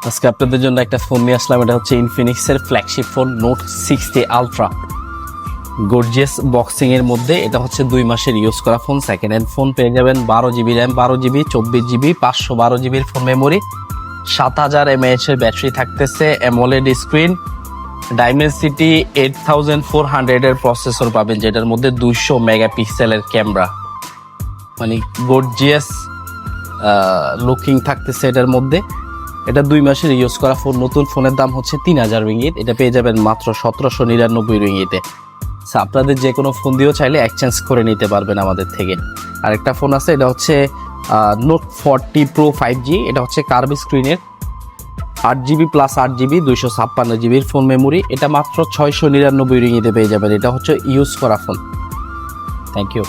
আজকে আপনাদের জন্য একটা ফোন নিয়ে আসলাম। এটা হচ্ছে ইনফিনিক্সের flagship phone note 60 ultra, gorgeous boxing এর মধ্যে। এটা হচ্ছে 2 মাসের ইউজ করা ফোন। সেকেন্ড হ্যান্ড ফোন পেয়ে যাবেন 12 জিবি র্যাম, 12 জিবি, 24 জিবি, 512 জিবির ফোন মেমোরি, 7000 mAh এর ব্যাটারি থাকতেছে, অ্যামোলেড স্ক্রিন, ডাইমেনসিটি 8400 এর প্রসেসর পাবেন, যেটার মধ্যে 200 মেগাপিক্সেলের ক্যামেরা, মানে গর্জিয়াস লুকিং থাকতেছে এটার মধ্যে। এটা 2 মাসের ইউজ করা ফোন। নতুন ফোনের দাম হচ্ছে 3000 রিঙ্গিত। এটা পেয়ে যাবেন মাত্র 1799 রিঙ্গিতে। আপনাদের যে কোনো ফোন দিয়েও চাইলে এক্সচেঞ্জ করে নিতে পারবেন আমাদের থেকে। আরেকটা ফোন আছে, এটা হচ্ছে নোট 40 প্রো 5G। এটা হচ্ছে কার্ভ স্ক্রিনের, 8 জিবি প্লাস 8 জিবি, 256 জিবির ফোন মেমোরি। এটা মাত্র 699 রিঙ্গিতে পেয়ে যাবেন। এটা হচ্ছে ইউজ করা ফোন। Thank you.